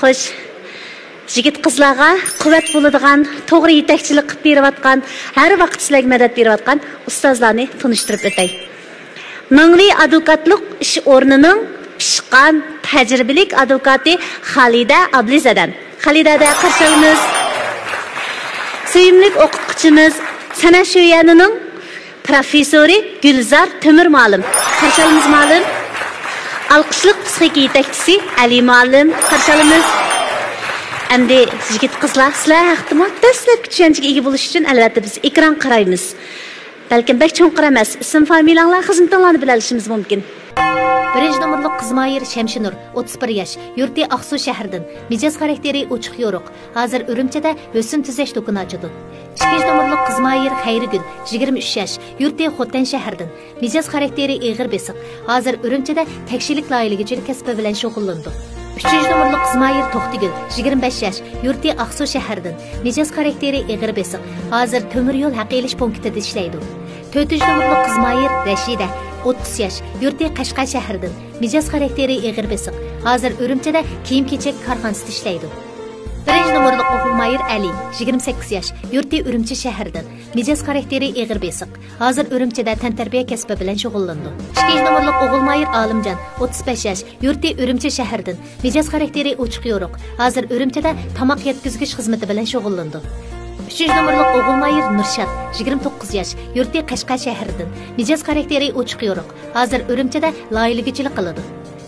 Xo'sh, yigit qizlarga quvvat bo'ladigan, to'g'ri yetakchilik qilib berayotgan, har vaqt sizlarga madad berayotgan ustozlarni tanishtirib o'tay. Mingli advokatlik ish o'rnining pishqan, tajribalik advokati Xalida Ablizadan. Xalidada qarshi olamiz. Sevimli o'qituvchimiz san'at sho'yanining professori Gulzar Temir muallim. Qarshi olamiz muallim. Alqishliq psixika yetakchisi Ali muallim. Qarshi olamiz. Endi yigit qizlar sizlar haqida dastlabki tushunchaga ega bo'lish uchun albatta biz ekran qaraymiz. Balkim bek cho'nqir emas, ism familiyanglar, xizmatinglarni bilishimiz mumkin. Birinchi nomorliq Qizmayir Shamshinur, 31 yosh, yurti Aqsu shahridan. Mijoz xarakteri ochiq yo'ruq. Hozir Urumchida husn tuzash do'koni ochadi. Ikkinchi nomorliq Qizmayir Xayrigul, 23 yosh, yurti Xotan shahridan. Mijoz xarakteri ig'ir besiq. Hozir Urumchida takshilik loyihachilik kasbi bilan shug'ullandi. 3 nomorliq Qizmayir To'xtigul, 25 yosh, yurti Aqsu shahridan. Mijoz xarakteri ig'ir besiq. Hozir temir yo'l haqilish punktida ishlaydi. 4 nomorliq Qizmayir Rashida, 30 yosh, yurti Qashqar shahridan. Mijoz xarakteri ig'ir besiq. Hozir Urumchida kiyim-kechak korxonasida ishlaydi. 1 nomorliq O'g'ilmayir Ali, 28 yosh, yurti Urumchi shahridan. Mijoz xarakteri ig'ir besiq. Hozir Urumchida tantarbiya kasbi bilan shug'ullandi. 2 nomorliq O'g'ilmayir Olimjon, 35 yosh, yurti Urumchi shahridan. Mijoz xarakteri ochiq yo'ruq. Hozir Urumchida tamoq yetkazgich xizmati bilan shug'ullandi. 3 nomorliq O'g'ilmayir Nurshad, 29 yosh, yurti Qashqar shahridan. Mijoz xarakteri ochiq yo'ruq. Hozir Urumchida loyihachilik qiladi.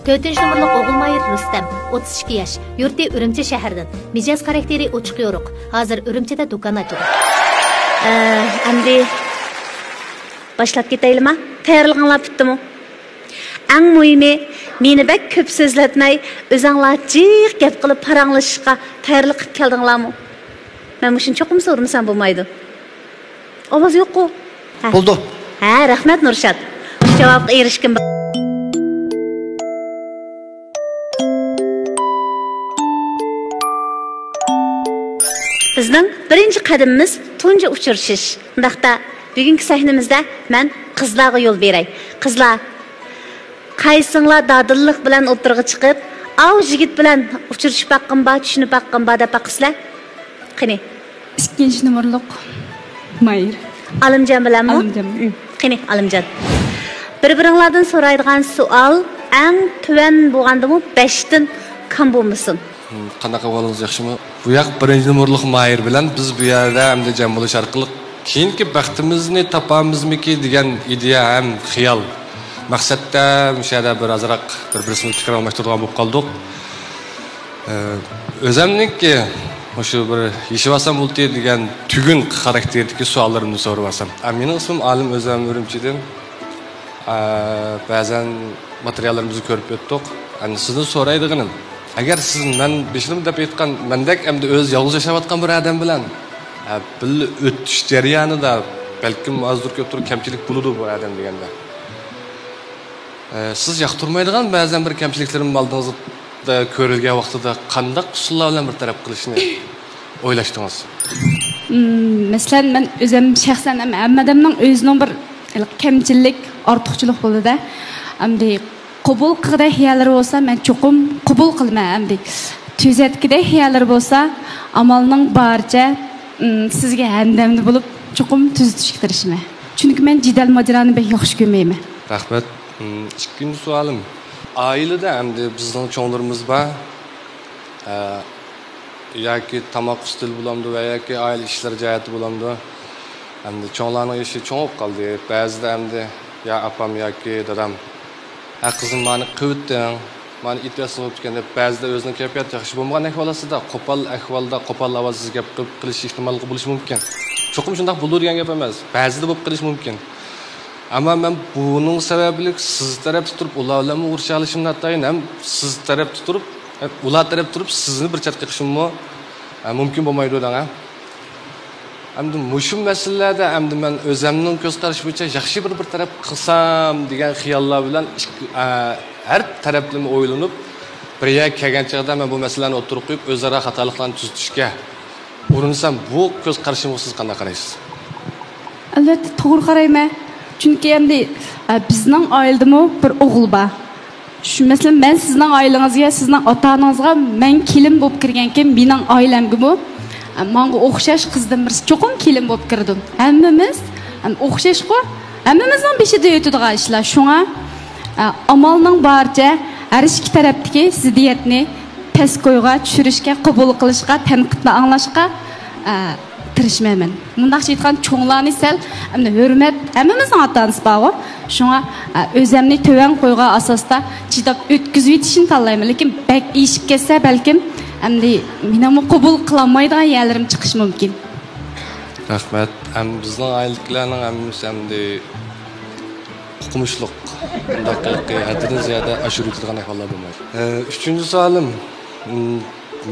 4 nomorliq O'g'ilmayir Rustam, 32 yosh, yurti Urumchi shahridan. Mijoz xarakteri ochiq yo'ruq. Hozir Urumchida do'kon ochadi. Endi boshlab ketaylikmi? Tayyorlig'inglar bitdimi? Eng muhimi, meni bak ko'p so'zlatmay, o'zinglar jiq gap qilib paranglashishga tayyorlik qilib keldinglarmi? Men shuni cho'qim so'ramasam bo'lmaydi. Ovoz yo'q-ku. Bo'ldi. Ha, rahmat Nurshad. Javobga erishgan. Bizning birinchi qadamimiz tunji uchrashish. Undaqda bugungi sahnamizda men qizlarga yo'l beray. Qizlar, qaysinglar dadillik bilan o'tirg'i chiqib, av yigit bilan uchrashib baqqan ba, tushunib baqqan ba deb baqislar. Qani. 2 nomorliq Mayir. Alimjon bilanmi? Alimjon. Qani, Alimjon. Bir-biringlardan so'raydigan savol eng tuvan bo'lgandimi 5 dan kam bo'lmasin. Qanaqa bo'lingiz yaxshimi? Bu yoq 1 nomorliq Mayir bilan biz bu yerda hamda jam bo'lish orqali keyingi baxtimizni topamizmiki degan ideya ham xiyol. Maqsadda o'shada bir azroq bir-birini fikr almashtirgan bo'lib qoldik. O'zimniki shu bir yeshivasan bo'ldi degan tugun xarakterdagi savollarimni so'rasam. Mening ismim Alim, o'zim Urumchidan. Ba'zan materiallarimizni ko'rib o'tdik. Endi sizni so'raydiganim, agar siz men beshlim deb aytgan, mendek endi o'z yolg'iz yashayotgan bir odam bilan birga o'tish jarayonida balkim ozdir ko'pdir kamchilik bo'ladi bu odam deganda. Siz yoqtirmaydigan ba'zan bir kamchiliklarim oldingizda ko'rilgan vaqtida qanday usullar bilan bir taraf qilishni o'ylashdingiz? Masalan, men o'zim shaxsan hammadamning o'zining bir kamchilik, ortiqchilik bo'ladi. Endi qabul qilgan xiyollar bo'lsa, men cho'qim qabul qilmayman. Endi tuzatgida xiyollar bo'lsa, amalning barcha sizga hamdamli bo'lib, cho'qim tuzatishga tirishman. Chunki men jidal mojaroni bek yaxshi ko'rmayman. Rahmat. Ikkinchi savolim. Oilada endi bizning cho'nglarimiz bor. Yoki tamoq ustil bo'lamdi va yoki oila ishlari jihati bo'lamdi. Endi cho'nglarning ishi cho'ng bo'lib qoldi. Ba'zida endi ya apam yoki dadam qizim meni quvitding, meni ityasib o'tgan deb ba'zida o'zining kayfiyati yaxshi bo'lmagan ahvolida qo'pol ahvolda qo'pol ovozsiz gap qilish ehtimoli bo'lishi mumkin. Cho'qim shunday bo'ladigan gap emas. Ba'zida bo'lib qilish mumkin. Ama men bunun sababli siz taraf turib ular bilan urush olishimni atayin ham siz taraf turib ular taraf turib sizni bir chatga qilishimmi mumkin bo'lmaydi o'danga. Endi mushum masalalarda endi men o'zimning ko'z qarash bo'yicha yaxshi bir taraf qilsam degan xiyollar bilan har taraflama o'ylanib bir yak kelgan chog'da men bu masalani o'tirib qo'yib o'zaro xatoliklarni tuzatishga urinsam bu ko'z qarashimga siz qanday qaraysiz? Albatta to'g'ri qarayman. Çünkü endi bizning oiladami bir o'g'il bor. Şu mesela ben sizden ailеңizga, sizden ota-onangizga men kelin bo'lib kirganken mening ailemga bu menga o'xshash qizdan birisi cho'qim kelin bo'lib kirdim. Hammamiz o'xshash-ku. Hammamizning beshida o'tadigan ishlar. Shunga amalning barcha har ikki tarafdagi ziddiyatni past qo'yga tushirishga, qabul qilishga, tanqidni anglashga tirishmayman. Mundaqcha aytgan cho'nglarni sal hurmat hammamizning ota-onasi bor. Shunga o'zimni to'van qo'ygan asosda chidab o'tkazib yetishini tanlayman. Lekin bak eshib ketsa balkim endi meni qabul qilolmaydigan yerlarim chiqishi mumkin. Rahmat. Bizning aileliklarning hammasi endi huquqmishliq bundaqlikka haddan ziyoda aşırı yutadigan ahvollar bo'lmaydi. Üçüncü savolim,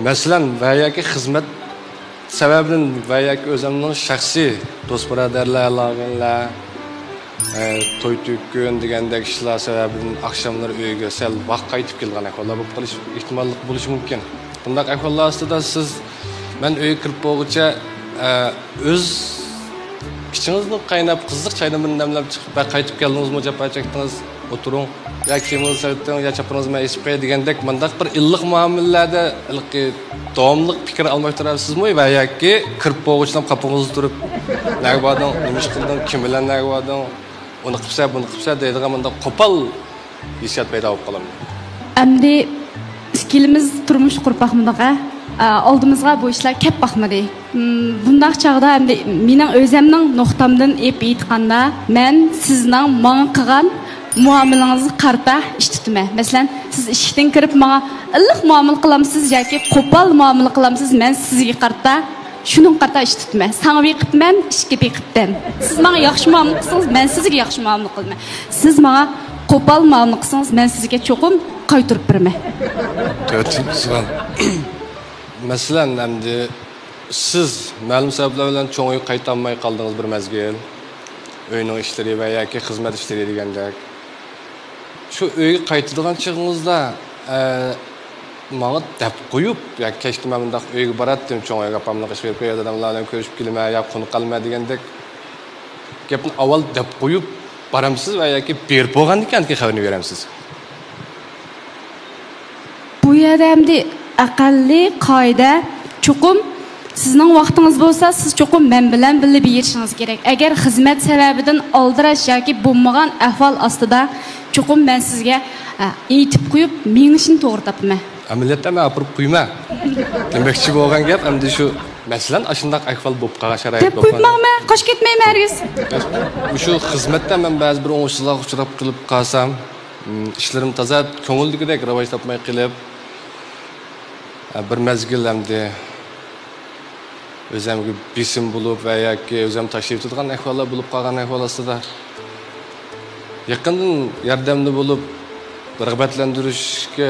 masalan, va yoki xizmat sababidan va yoki o'zimning shaxsiy do'st birodarlar, to'y to'kun degandek ishlar sababidan oqshomlar uyga sal vaqt qaytib kelgan ahvollar bo'lib qolish ehtimolli bo'lishi mumkin. Bundaq ahvollar ostida siz men uyga kirib bo'lguncha o'z İçinizde kaynap kızlık çayını demlep çıkıp kayıtıp geldiniz mi cevap çektiniz oturun ya kiminiz sevdiniz ya çapınız mı esip kaya degandek mandak bir illik muamellerde doğumluk fikir almak tarafsız mı veya ki kırp boğuçlam kapınızı durup ne vardı demiş kıldım kim bilen ne vardı onu kıpsa deydiğim mandak kopal hissiyat payda olup kalam. Endi ikilimiz turmuş kurpak mındaqa oldimizga bu ishlar kep baxmadi. Bundaq chaqda endi mening o'zimning nuqtamdan aytganda men sizning menga qilgan muomalangizni qarta ish tutma. Masalan, siz ishdan kirib menga illiq muomala qilamsiz yoki qo'pol muomala qilamsiz, men sizga qarta shuning qarta ish tutma. Sana beqitman, ishga beqitdim. Siz menga yaxshi muomala qilsangiz, men sizga yaxshi muomala qilman. Siz menga qo'pol muomala qilsangiz, men sizga cho'qim qaytarib beraman. To'g'ri. Mesela endi siz ma'lum sabablar bilan cho'ng qaytolmay qoldingiz bir mezgil. Uyning ishlari va yoki xizmat ishlari degandek. Shu uyga qaytadigan chig'ingizda menga deb qo'yib yoki kechda bundaq uyga boratdim, cho'ng opamni ish berib qo'yadi, odamlar bilan ko'rishib kelma, yoki qunib qolma degandek. Gapni avval deb qo'yib boramsiz va yoki berib bo'lgandan keyin xabarni beramsiz. Bu yerda endi aqalli qoida cho'qim sizning vaqtingiz bo'lsa siz cho'qim men bilan birga berishingiz kerak. Agar xizmat sababidan oldirash yoki bo'lmagan ahvol ostida cho'qim men sizga aytib qo'yib menishni to'g'ri topman. Amaliyotda men opirib qo'yma. Demoqchi bo'lgan gap endi shu masalan ashundaq ahvol bo'lib qolgan sharoit bo'lgan. Qo'ymayman, qo'sh ketmayman hargiz. Shu xizmatda men ba'zi bir o'ng'ishsizlik uchrab qilib qolsam, ishlarim toza ko'ngildagidek rivoj topmay qilib bir mezgil endi o'zimga bisim bo'lib va yoki o'zim tashrif tutgan ahvollar bo'lib qolgan ahvol ostida yaqindan yordamli bo'lib rag'batlantirishga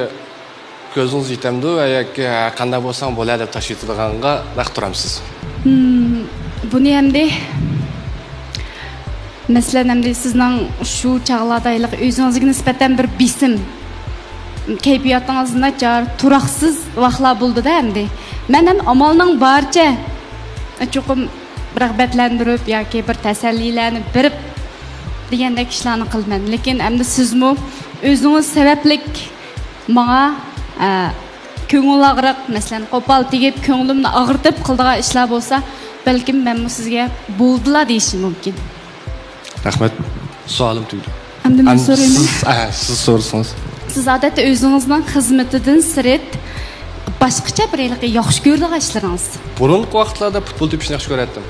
ko'zingiz yetamdi va yoki qanday bo'lsam bo'ladi deb tashrif tutganga vaqt turamsiz. Buni endi masalan endi sizning shu chaqlardayliq o'zingizga nisbatan bir bisim kayfiyatingiz nachar, turaqsiz vaqtlar bo'ldi-da endi. Men ham amalning barcha cho'qim rag'batlantirib yoki bir tasallilarni berib degandek ishlarni qilman. Lekin endi sizmi o'zingiz sabablik menga ko'ngil og'riq, masalan, qo'pol tegib ko'nglimni og'ritib qildigan ishlar bo'lsa, balkim men sizga bo'ldilar deyishim mumkin. Rahmat. Savolim tugdi. Endi men so'rayman. Siz so'rasangiz. Siz odatda o'zingizning xizmatidan siret boshqacha bir yaxshi ko'rdigan ishlaringiz. Burungi vaqtlarda futbol tepishni yaxshi ko'rardim.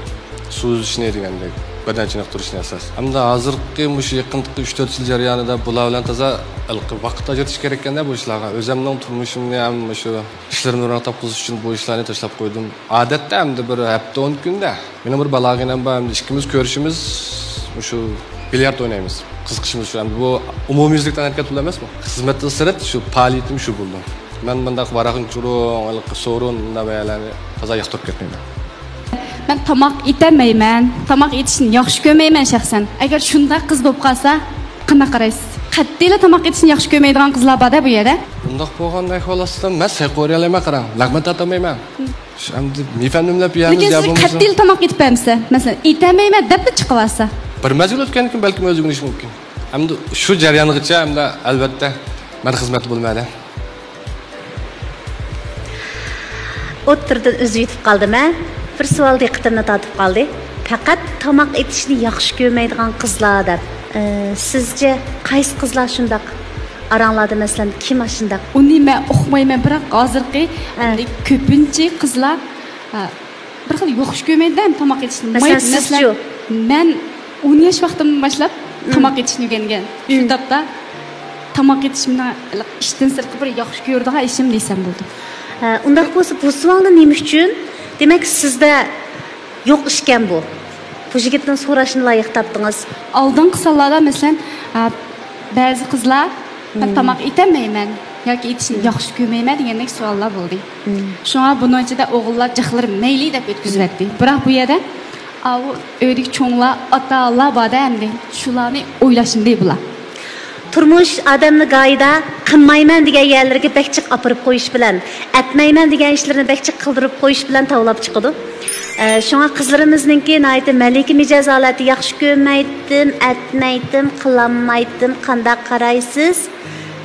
Suzishni degandek, badan chiniqtirishni asas. Hamda hozirgi mushu yaqinqi 3-4 yil jarayonida bular bilan toza vaqt ajratish kerak ekanda bu ishlarga. O'zimning turmushimni ham shu ishlarimni ro'yxatga qo'yish uchun bu ishlarni tashlab qo'ydim. Odatda hamda bir hafta 10 kunda meni bir balog'inam bor, ikkimiz ko'rishimiz shu bilyard o'ynaymiz. Qiziqishimiz shu. Bu umumyuzlikdan harakat qila emasmi? Xizmatda sirat shu faoliyatim shu bo'ldi. Men bundaq varaqin churun, sorun nabayalarni toza yoqtirib ketmayman. Men tomoq etamayman. Tomoq etishni yaxshi ko'rmayman shaxsan. Agar shunda qiz bo'lib qolsa, qana qaraysiz? Qattiqla tomoq etishni yaxshi ko'rmaydigan qizlar bor-da bu yerda. Bundaq bo'lganda xolasdan men sayqoriyalayman qarang. Lag'mat atamayman. Endi mefandimlab yamiz gapimiz. Lekin qattiqla tomoq etpamsa, masalan, etamayman deb chiqib olsa. Bir mazgil o'tgandan keyin balki o'zingni ish mumkin. Hamda shu jarayongacha hamda albatta Ben hizmet bulmayla. O'ttirdan o'zi yetib qoldim a. Bir savol diqqatimni tortib qoldi. Faqat tomoq etishni yaxshi ko'rmaydigan qizlar deb. Sizce qaysi qizlar shundaq? Aranglarda masalan kim shundaq? Uni men o'qimayman, biroq hozirgi ko'pincha qizlar bir xil yaxshi ko'rmaydi tomoq etishni. Masalan, men 10 yosh vaqtimdan boshlab tomoq etishni o'rgangan. Shu topda tomoq etishimni ishdan sirtqi bir yaxshi ko'rdigan ishim desam bo'ldi. Undaq bo'lsa, bu savolni nima uchun? Demak, sizda yo'q ishkan bu. Bu yigitdan so'rashni loyiq topdingiz. Oldingi sonlarda masalan ba'zi qizlar men tomoq etamayman yoki etishni yaxshi ko'rmayman degandek savollar bo'ldi. Shunga buning ichida o'g'illar jihlar mayli deb o'tkazyapti. Biroq bu yerda o'ydik cho'nglar, ota-onalar borda endi shularni o'ylashimday bular. Turmush odamni g'oyida qilmayman degan yerlarga bekchiq opirib qo'yish bilan, atmayman degan ishlarni bekchiq qildirib qo'yish bilan tavlab chiqadi. Shunga qizlarimizningki nayt malika mijoz holati yaxshi ko'rmaydim, atmaydim, qilolmaydim, qanday qaraysiz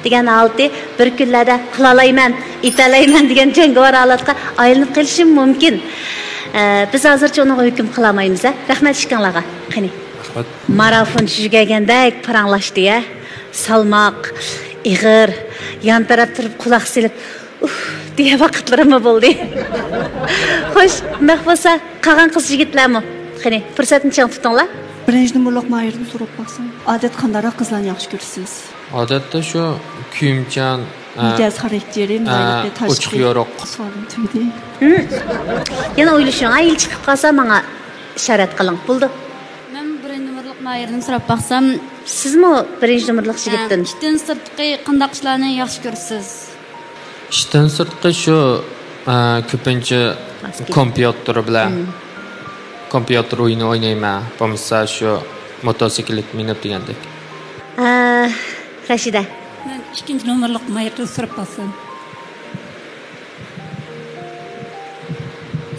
degan holda bir kunlarda qilalayman, etalayman degan jangovar holatga aylanib qolishi mumkin. Biz hozircha uni hukm qilolmaymiz. Rahmat ishkanlarga. Qani. Rahmat. Marafon tushgagandek paranglashdi-ya. Salmoq, ig'ir, yan taraf turib quloq silib, deya vaqtlarim bo'ldi. Xo'sh, naq bo'lsa, qolgan qiz yigitlarmi? Qani, fursatni chang tutinglar. Birinchi numurliq mayirni so'rab baqsam, odat qandaroq qizlarni yaxshi ko'rasiz? Odatda shu kuyimchan, mijoz xarakteri, mayli tashqi. ochiq yo'roq. Savolim tugdi. Yana o'ylashing, ayil chiqib qolsa menga ishorat qiling. Bo'ldi. Men birinchi numurliq mayirni so'rab baqsam, sizmi birinchi numurliq yigitdan? ishdan sirtqi qanday ishlarni yaxshi ko'rasiz? Ishdan sirtqi shu ko'pincha kompyuter bilan kompyuter o'yini o'ynayman. Bo'lmasa shu motosiklet minib degandek. Rashida. Men ikkinchi numurliq mayirni so'rab baqsam.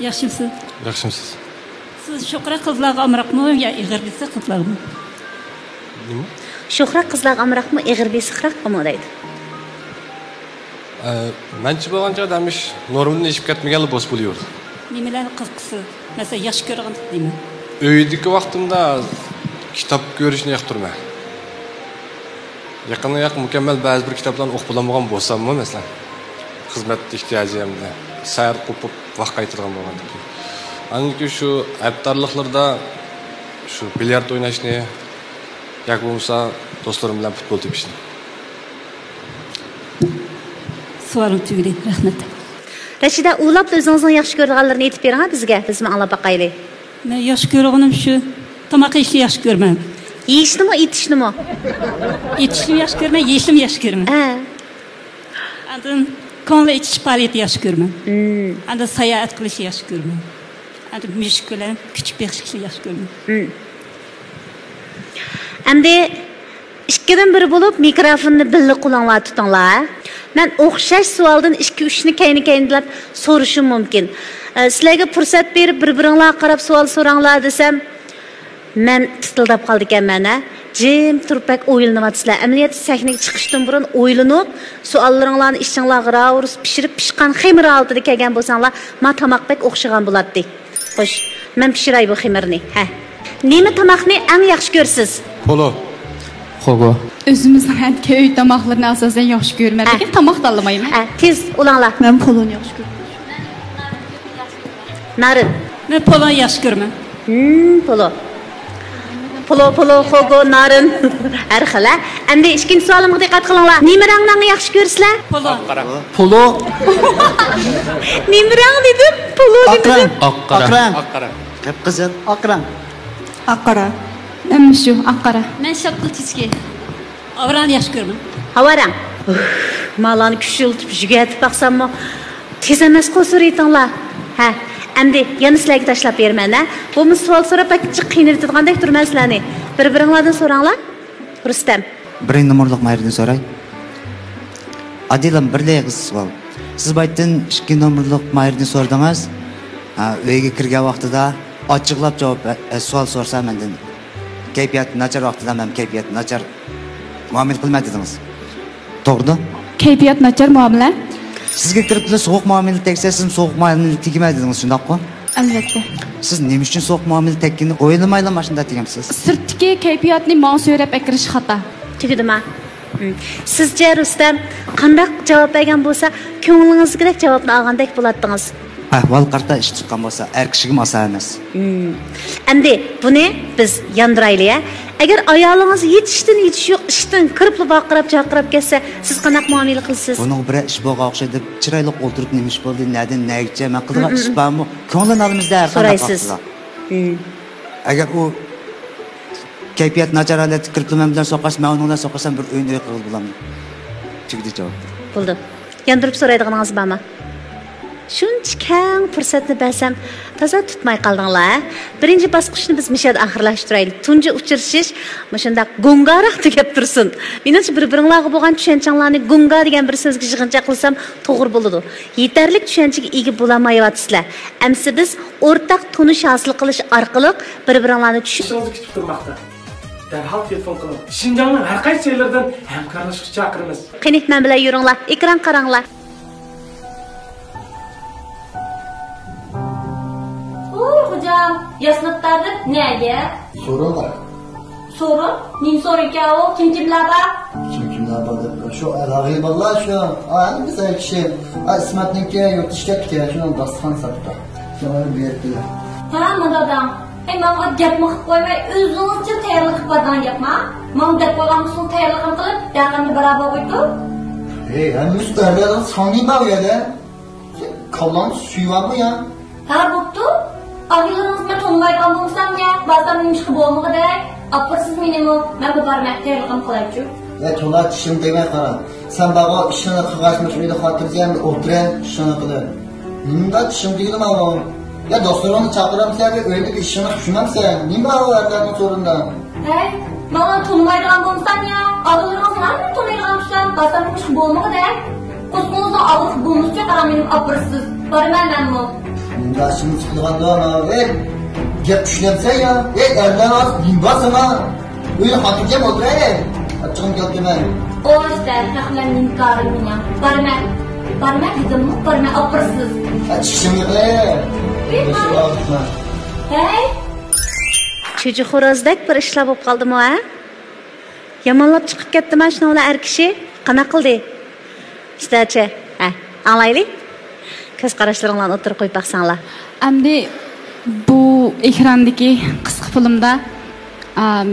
Yaxshimisiz? Yaxshimisiz. Siz sho'qra qizlarga amroqmi yo ig'ir desa qizlarmi? Nima? Sho'qra qizlarga amroqmi, ig'ir besiqroqmi deydi. Menchi bo'lgancha damish normni ishib ketmaganli bos bo'laverdi. Nimalarni qiziqsiz? Masalan, yaxshi ko'rgan nima? Uydagi vaqtimda kitob ko'rishni yoqtirman. Yaqin mukammal ba'zi bir kitoblarni o'qib olmagan bo'lsam-mu, masalan, xizmat ehtiyojimda sayr qilib vaqt qaytargan bo'lganda. Anki shu aptarliklarda shu bilyard o'ynashni yoki bo'lmasa do'stlarim bilan futbol tepishni. Savolim tugdi. Rahmat. Rashida, o'ylab o'zingizning yaxshi ko'rganlarni aytib bering bizga. Biz anglab boqaylik. Men yaxshi ko'rganim shu tomoq yeyishni yaxshi ko'rman. Yeyishnimi, etishnimi? Yetishni yaxshi ko'rman, yeyishni yaxshi ko'rman. Andan ko'ngil ichish faoliyati yaxshi ko'rman. Andan sayohat qilishni yaxshi ko'rman. Andan mushuk bilan kuch berishni yaxshi ko'rman. Endi ikkidan biri bo'lib mikrofonni birga qo'linglar tutinglar. Men o'xshash savoldan 2-3 ni keyin-keyinlab so'rashim mumkin. Sizlarga fursat berib bir-biringizga qarab savol so'ranglar desam, men titildab qoldi ekanman. Jim turib bak o'ylanayapsizlar. Amaliyot sahnaga chiqishdan burun o'ylanib, savollaringlarni ishinglarga ravurs pishirib pishgan ximir oltida kelgan bo'lsanglar, men tomoqbek o'xshagan bo'lardi. Xo'sh, men pishiray bu ximirni. Ha. Nima tomoqni eng yaxshi ko'rsiz? Polo. Xo'go. O'zimizning köy tomoqlarini asosan yaxshi ko'rman, lekin tomoq tanlamayman. Tez ulanglar. Men poloni yaxshi ko'raman. Narin. Men poloni yaxshi ko'raman. Polo. Polo, xo'go, narin. Har xil. Endi ikkinchi savolimga diqqat qilinglar. Nima ranglarni yaxshi ko'rsizlar? Polo. Polo. Nima rang dedim? Polo dedim. Oqqara. Qip-qizil. Oq rang. Oq qora. Nima shu oq qora? Men shoqilchiski. Avrani yaxshi ko'raman. Havo rang. Malani kuchiltib jugatib baqsammi, tez emas qo'siraytinglar. Ha. Endi yana sizlarga tashlab berman, ha. Bu savol so'rab bakchi qiynaltirgandek turman sizlarni. Bir-biringlardan so'ranglar. Rustam. Birinchi numurliq mayirni so'ray. Adilam birlik savol. Siz baytdan 2 numurliq mayirni so'rdingiz. Uyga kirgan vaqtida ochiqlab javob savol so'rsam mendan kayfiyat nachar vaqtida men kayfiyat nachar muomala qilmadingiz. Doğru. Keyfiyat nachar muomala. Sizga kirib kelib sovuq muomala tegsa, siz sovuq muomala tegmaydi dedingiz, shundaqmi? Albatta. Siz nima uchun sovuq muomala tekkinni o'ylamayla mana shunda degamsiz? Sirtdagi kayfiyatni men so'rab akirish xato. Tugidimi? Sizce Rustam qanday javob bergan bo'lsa, ko'nglingizga javobni olgandek bo'ladingiz? Ahvol qarta ish chiqqan bo'lsa, er kishiga mos emas. Endi buni biz yondiraylik. Agar ayolingiz yetishdan yetish yo'q ishdan kirib baqirib chaqirib kelsa, siz qanday muomala qilasiz? Buning biri ish bo'lgan o'xshaydi deb chiroyli o'tirib nima ish bo'ldi, nadan nagcha, men qilgan ish bormi? Ko'ngilni olamizda har qanday qilasiz. Agar u kayfiyat nachar holatda kirib men bilan so'qash, men uni bilan so'qasam bir o'yin qilib bo'laman. Chigdi javob. Bo'ldi. Yondirib so'raydiganingiz bormi? Shuncha keng fursatni bersam, toza tutmay qoldinglar. Birinchi bosqichni biz mishada oxirlashtiraylik. Tunji uchrashish shunda gongaroq tugab tursin. Menimcha bir-biringlarga bo'lgan tushunchalarni gonga degan bir so'zga yig'incha qilsam to'g'ri bo'ladi. Yetarli tushunchaga ega bo'lolmayapsizlar. Amsi biz o'rtaq tonish hosil qilish orqali bir-biringlarni tushunishni kutib turmoqda. Darhol telefon qiling. Shinjongning har qaysi yerlardan hamkorlashishga chaqiramiz. Qani men bilan yuringlar, ekran qaranglar. Hocam, yasnıptadır neye? Sorun var. Sorun? Nim sorun ki o? Kim kimler var? Kim kimler var? Şu Erağil vallahi şu aynı bize kişi. İsmet'in ki yurt dışı ki şunun baskan sattı. Şunları büyüttüler. Tamam adam. Bana yapmak koymay özünüzce tayarlık badan yapma. Bana da koyamısın tayarlıkını kılıp derlerini beraber koydu. Hem üst derlerden sanki var ya da. Kalan suyu var mı ya? Ha buktu. Ağırlarınız ben tonmaydan bulsam ya, bazen neymiş gibi olmalı derek, apırsız minimum, ben bu barmak teyirliğim kılaycı. Ya tola tişim demek karan. Sen bana işini kıgaçmış, öyle hatırlayan, oturan, işini kılı. Neyimden tişim değilim ama. Ya dostlarını çağıram sen ve öyle bir işini düşünmem sen. Neyim var o erlerinin sorundan? Bana tonmaydan bulsam ya, ağırlarınız ben tonmaydan bulsam, bazen neymiş gibi olmalı derek, kusmunuzda ağır bulmuşça karan benim apırsız, barmen ben mi? Ya şimdi sıkılgan da ana, gep düşünemsen ya, elden az, limbasın ha. Öyle hatırlayacağım otur açığım geldi ben. O işte, takılan inkarım ya, barmen dedim mi, barmen apırsız. Çişim yok Çocuq xorozdek bir ishlar bo'lib qoldimi ha? Yomonlab chiqib ketdimi shuninglar er kishi? Qana qildi? Ustachi, anglaylik. Ko'z qarashlaringlarni o'tirib qo'yib baqsanglar. Endi bu ekrandagi qisqa filmda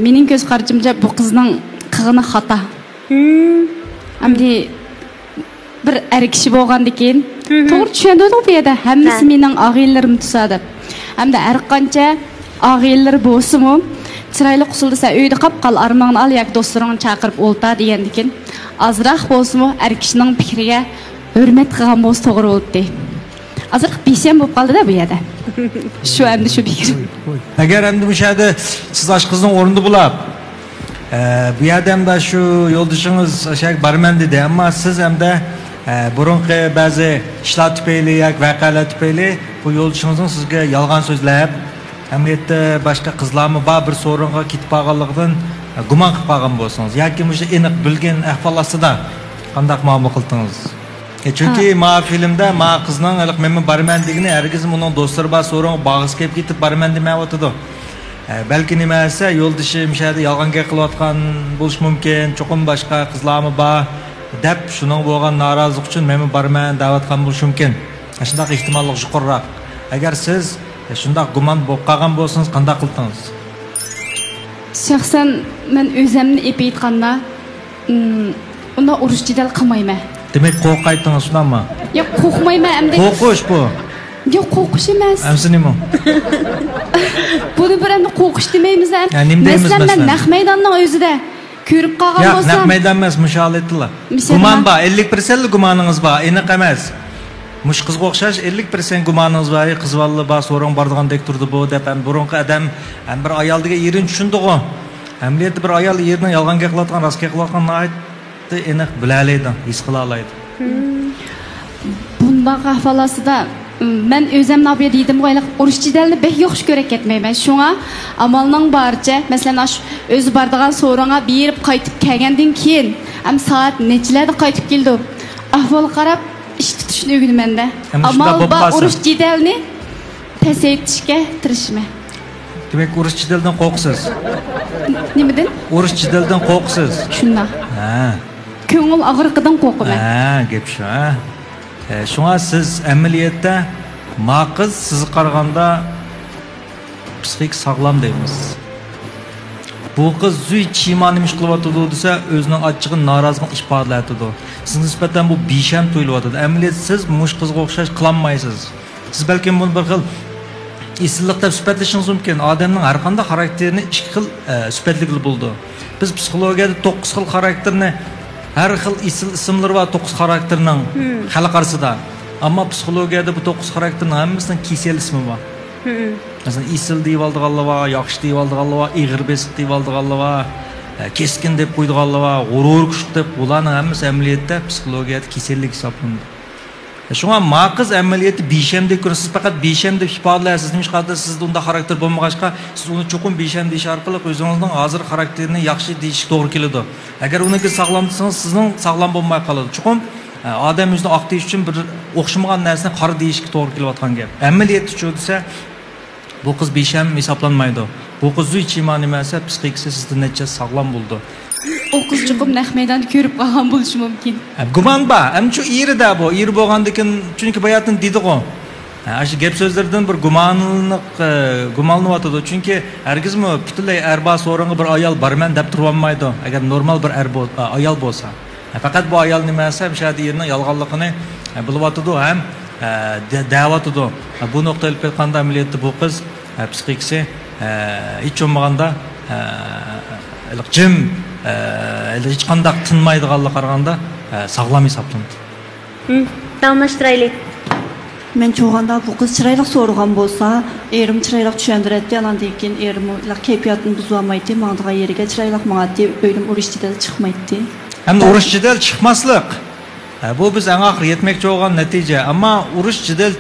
mening ko'z qarashimcha bu qizning qig'ini xato. Endi bir er kishi bo'lgandan keyin to'g'ri tushundim bu yerda hammasi mening og'aylarim tusadi. Hamda har qancha og'aylar bo'lsa-mu, chiroyli qusuldasa uyda qolib qol, armonni al yoki do'stlaringni chaqirib o'lta degandan keyin azroq bo'lsa-mu er kishining fikriga hurmat qilgan bo'lsa to'g'ri bo'ldi. Azroq besham bo'lib qoldi-da bu yerda. Shu endi shu fikr. Agar endi o'shada siz ash qizning o'rnida bo'lib, bu yerda ham shu yo'ldoshingiz o'sha barman dedi, ammo siz hamda burunqi ba'zi ishlar tufayli yoki voqealar tufayli bu yo'ldishingizning sizga yolg'on so'zlab, hamda boshqa qizlarmi bor bir so'ringa ketib qolganligidan gumon qilib qolgan bo'lsangiz yoki o'sha aniq bilgan ahvol ostida qanday muomala qildingiz? Çünkü ma filmde ma kızның ılık memnun barman degini herkesin onun dostları bas sorun bağız kep gitip barman demeye oturdu. Belki nimelse yol dışı müşahede yalgan kılıvatkan buluş mümkün, çokum başka kızlarımı ba dep şunun boğan narazılık için memnun barman davatkan buluş mümkün. Şundak ihtimallık yukarırak. Eğer siz şundak guman boğagan bolsanız qanday qıldınız? Şahsen ben özümni ep aytganda onda urush jidal qilmayman. Demek qo'rqaydingiz shundanmi? Yo'q, qo'rqmayman endi. Qo'rqish bu. Yo'q, qo'rqish emas. Amsi nima? Buni bir endi qo'rqish demaymiz. Masalan, men naq maydonning o'zida ko'rib qolgan bo'lsam. Yo'q, naq maydon emas, musholatlar. Gumon bor, 50% gumoningiz bor, aniq emas. Mush qizga o'xshash 50% gumoningiz bor, qizvalli bor, so'ring bordigandek turdi bu deb ham burunqi odam ham bir ayoldiga yerini tushundiku. Hamliyatda bir ayol yerini yolg'onga qilayotgan, rostga qilayotganini aytdi, aniq bilalaydi, his qila oladi. Bundaq ahvolasida men o'zim nabiya deydim qo'yliq urush jidalni beh yo'q ko'rak ketmayman. Shunga amalning boricha, masalan, o'zi bordigan so'ringa berib qaytib kelgandan keyin Hem saat neçilerde qaytib keldi. Ahvol qarab ish tutishni o'rganaman-da. Ammo bu urush jidalni pasaytishga tirishma. Demek urush jidaldan qo'rqsiz. Nimadan? Urush jidaldan qo'rqsiz. Shundoq. Ha. Ko'ngil og'riqidan qo'rqaman. Ha, gap shu. Shunga siz amaliyotda maqiz sizni qaraganda psixik sog'lom deymiz. Bu qiz zuy chimani ish qilyotdi desa, o'zining achchig'ini, noroziligini ifodalaydi. Siz nisbatan bu besham tuyulyapti. Amaliyot siz mush qizga o'xshash qilolmaysiz. Siz balkim buni bir xil isillik deb sifatlashingiz mumkin. Odamning har qanday xarakterini ikki xil sifatlikli bo'ldi. Biz psixologiyada 9 xil xarakterni har xil ismlar va 9 xarakterning xalq arasida. Ammo psixologiyada bu 9 xarakterning hammasining kesel ismi bor. Mesela isil deyip aldıqanlar var, yaxşı deyip aldıqanlar var, iğir besiq deyip aldıqanlar var, keskin deb qo'ydiganlar var, g'urur kuchli deb, bularning hammasi amaliyotda psixologiyada kasallik hisoblanadi. Shunga maqiz amaliyoti besham deb ko'rasiz, faqat besham deb ifodalaysiz. Nima sizda unda xarakter bo'lmag'achqa, siz uni cho'qim besham deyish orqali o'zingizning hozir xarakterini yaxshi deyish to'g'ri keladi. Agar uniki sog'lom desangiz, sizning sog'lom bo'lmay qoladi. Cho'qim odam o'zini oq deyish uchun bir o'xshamagan narsani qora deyishga to'g'ri kelayotgan gap. Amaliyot uchun desa bu qiz besham hisoblanmaydi. Bu qiz zuy chimon emas, psixikasi sizdan necha sog'lom bo'ldi. O qiz chiqib naq maydonni ko'rib qolgan bo'lishi mumkin. Gumon bor. Ham shu erida bu, er bo'lgandan chunki bayatni dedi-ku. Shu gap so'zlardan bir gumonlanayotdi. Chunki hargizmi butunlay arbas o'ringa bir ayol barman deb turolmaydi. Agar normal bir ayol bo'lsa. Faqat bu ayol nimasi, o'sha yerning yolg'onligini bilyotdi ham da'vatidu. Bu nuqta ilib ketganda amaliyotda bu qiz psixikasi hech bo'lmaganda jim hech qanday tinmaydiganlarga qaraganda sog'lom hisoblanadi. Davomlashtiraylik. Men çoğanda bu kız çıraylık soruğan bolsa, erim çıraylık düşendiretti, anandan keyin erim keyfiyatını buzulamaydı, mağdığa yeriga çıraylık mağdı, ölüm urushchida chiqmaydi. Hem urush jidal chiqmaslik. Bu biz eng oxir yetmoqchi bo'lgan natija, ammo urush jidal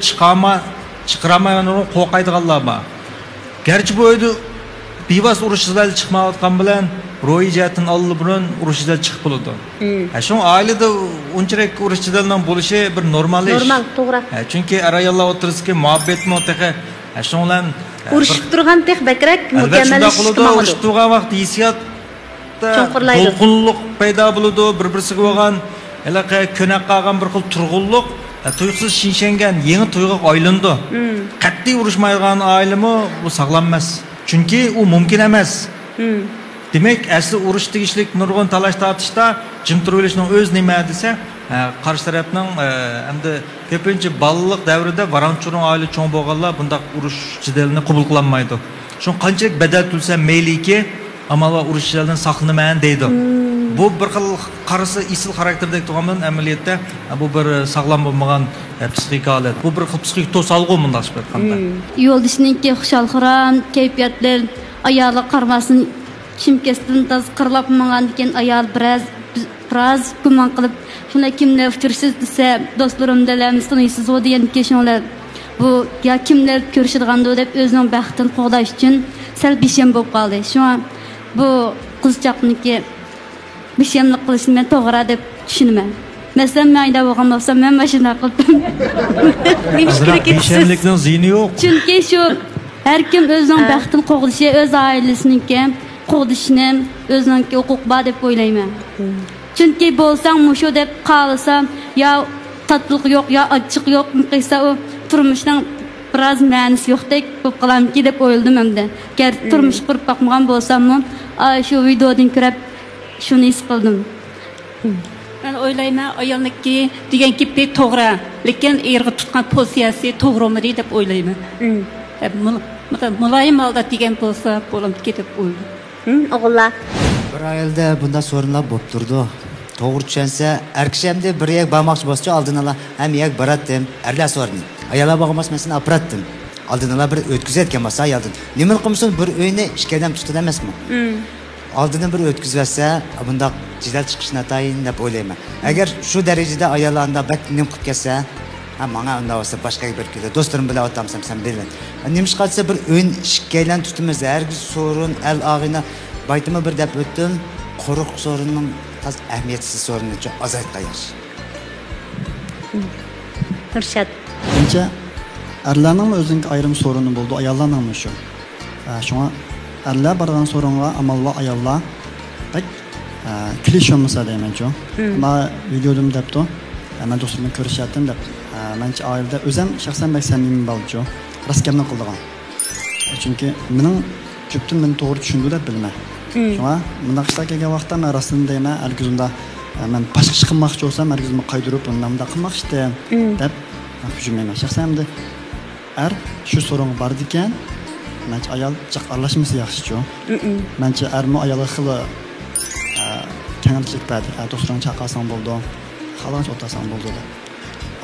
chiqaramagan uni qo'rqaydiganlar bor. Garchi bu oyda bevas urush jidal chiqmayotgan bilan ro'yi jihatdan olib urush jidal chiqib bo'ladi. Shu oilada unchalik urush jidalning bo'lishi bir normal ish. Normal, to'g'ri. Chunki ayollar o'tirishga muhabbat mutlaqo shu bilan urushib turgan tek bakrak mukammallashishga urushib turgan vaqt hissiyot to'lqinlik paydo bo'ladi, bir-birisiga bo'lgan ko'nak qolgan bir xil turg'unlik, tuyuqsiz shinshangan yangi tuyg'uga aylandi. Qat'iy urushmaydigan oilami bu sog'lom emas. Chunki u mumkin emas. Demak, asli urush tegishlik nurg'un talash tortishda jim turishning o'z nima desa, qarshi tarafning hamda ko'pincha balaliq davrida varanchurun oila cho'ng bo'lganlar bundaq urush jidalini qabul qilolmaydi. Shu qanchalik badal tulsa mayliki, ammo urush jidalidan saqlanaman deydi. Bu bir xil qarisi isil xarakterdagi tug'amdan amaliyotda bu bir sog'lom bo'lmagan psixik holat. Bu bir xil psixik to'salg'u bunday aytganda. Yo'ldishningki xushal-xuram kayfiyatlar ayolga qarmasin kimkasdan tazqirlab mangan ekan ayol biroz gumon qilib shunday kimlar uchursiz desa do'stlarim dalamiz taniysiz o degan keshonlar bu ya kimlar ko'rishadigandu deb o'zining baxtini qo'g'dash uchun sal besham bo'lib qoldi. Shu bu qizchaqniki beshamlik qilishni men to'g'ri deb tushunaman. Masalan, men ayda bo'lgan bo'lsam, men mashina qildim. Beshamlikning ziyni yo'q. Chunki shu har kim o'zining baxtini qo'g'dishi, o'z oilasiniki qo'g'dishni o'zining huquq bor deb o'ylayman. Chunki bo'lsam mushu deb qolsam, yo tatbiq yo'q, yo achchiq yo'q, qilsa u turmushning biroz ma'nosi yo'qdek bo'lib qolamki deb o'yladim hamda. Agar turmush qurib boqmagan bo'lsam-mu, shu videodan ko'rib shuni his qildim. Men o'ylayman, ayolniki deganki pek to'g'ri, lekin erga tutgan pozitsiyasi to'g'rimidi deb o'ylayman. Muloyim holda degan bo'lsa, bo'limki deb o'ylayman. O'g'illar. Bir ayolda bunda sorunlar bo'lib turdi. To'g'ri tushunsa, erkishimda bir yak bormoqchi bo'lsa, oldin ola ham yak baratdim, erlar sorni. Ayollar bo'lmas men apratdim. Oldin ola bir o'tkazayotgan bo'lsa, ayoldan. Nima qilmoqsan bir uyni ishkadam tutadi emasmi? Oldindan bir o'tkazsa, bunda jidal chiqishni atayin deb o'ylayman. Agar shu darajada ayollarga bak nim qilib kelsa, menga unda bo'lsa boshqa bir kilo do'stlarim bilan o'tamsam sen bilaman. Nima qilsa bir o'yin ishkaylan tutimiz, hargiz sorun al og'ina baytimi bir deb o'tdim. quruq sorunning taz ahamiyatsiz sorunini azaytqa yaxshi. Nurshad. Bence erlerning o'zining ayrim sorunu bo'ldi, ayollarning shu. Shunga erlar bargan sorunga amallar ayollar bak kliş olmasa deymencho. Ma videodim debdi. Men do'stimni ko'rishyaptim deb. Mencha oilada o'zim shaxsan bak samimiy bo'ldi. Rostgamni qildigan. Chunki mening ko'pdan meni to'g'ri tushundu deb bilma. Shunga bunday ishlar kelgan vaqtda men rostini deyman, ergizimda men boshqa ish qilmoqchi bo'lsam, ergizimni qaydirib unda qilmoqchi deb düşünmeyeyim. Şahsen de şu sorun vardı iken, bence ayal çok arlaşması yaxşı çok. Bence mi ayalı xılı kenarlık bədi. Dostlarını çakasan buldu, xalanç otasan buldu da.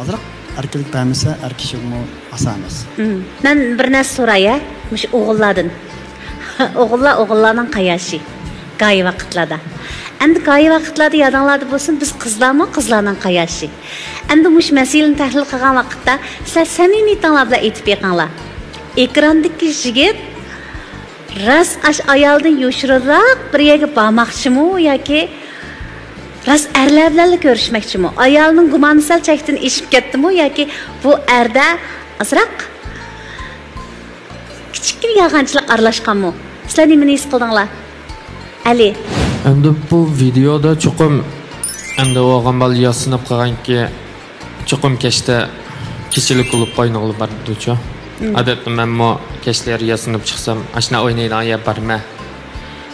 Azıraq erkelik bəmisi erkişi bunu asamız. Ben bir nəsə soraya, oğulladın. Oğullarının qayaşı, qayi vaxtlarda. Endi qayi vaxtlarda yadınlarda bolsun, biz qızlarmı, qızlarının qayaşı. Endi muş meselini təhlil qilgan vaqtda sizlar samimiyatlar bilan aytib beqinglar. Ekrandagi yigit ras ash ayoldan yoshirroq bir yerga bormoqchimi yoki ras erlar bilan ko'rishmoqchimi? Ayolning gumoni sal chekdan eshib ketdimi yoki bu erda azroq kichkina yag'anchilik aralashganmi? Sizlar nimani his qildinglar? Ali. Endi bu videoda chuqum endi o'g'an bal yasinib qolganki chuqum kechda kechilik qilib qo'ynoqli bordi-chu. Odatda men mo kechlar yasinib chiqsam, ashna o'ynaydigan yer borma.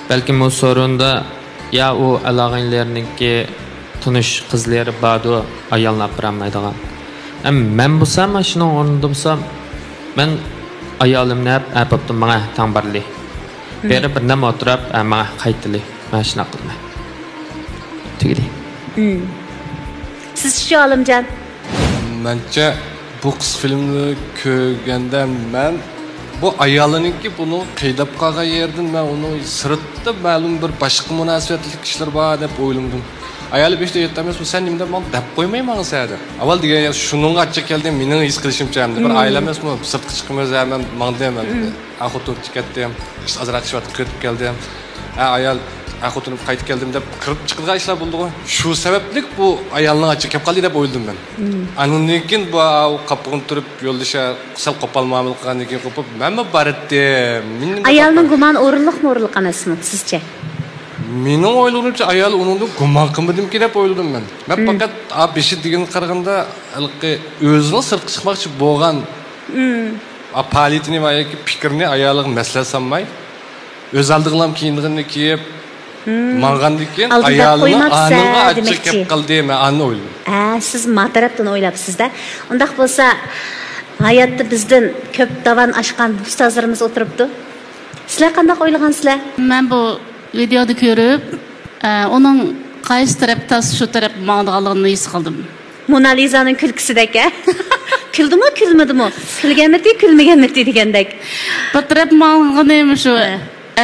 Balki bu sorunda ya u aloqalarningki tunish qizlari bordi, ayollar bormaydigan. Men bo'lsam, shuni o'rnida bo'lsam, men ayolimni apaptim menga tambarli. Beri bir nima o'tirib, menga qaytili. Men shuna qilma. Tugdi. Siz şu Alimcan? Bence bu kız filmini ko'rganda men bu ayolninki bunu qiydab qolgan yerdan men uni sirtda ma'lum bir boshqa munosabatli kishilar bor deb o'yladim. Ayoli 5'te 7'te emas, bu sen nimda men deb qo'ymayman senda. Avval degan shuningga achchiq keldim, mening his qilishimcha hamda bir oila emasmi, sirtqa chiqimiz ham mangdayman. Axotu chiqatdim, azroq ish vaqt ketib keldim. Ayol Axotunum qaytib keldim deb kirib chiqilgan ishlar bo'ldi. Shu sabablik bu ayolning achchiq kelib qoldi deb o'yladim men. Anundan keyin bu qapqin turib yo'ldasha qisal qopal muomala qilgandan keyin qopib, menmi bor edim. Ayolning gumon o'rinliqmi emasmi sizcha? Mening o'ylarimcha ayol uningdan gumon qilmadim-ki deb o'yladim men. Men faqat beshi degan qaraganda ilqi o'zining sirtqa chiqmoqchi bo'lgan politini va yoki fikrni ayoliga maslahat sanmay, o'z aldig'lam kiyinganini kiyib mağandan keyin ayolning anıga achchiq kelib qoldi men anni o'yladim. Siz ma tarafdan o'ylabsiz-da. Undaq bo'lsa, hayotda bizdan ko'p davan ashqan ustozlarimiz o'tiribdi. Sizlar qanday o'ylagansizlar? Men bu videoda ko'rib, uning qaysi tarafdan shu taraf ma'noligini his qildim. Mona Lisa'nın kulkisidek-a? Kuldimi, kulmadimi? Kulganmidi, kulmaganmidi degandek. Bu taraf ma'nog'i shu.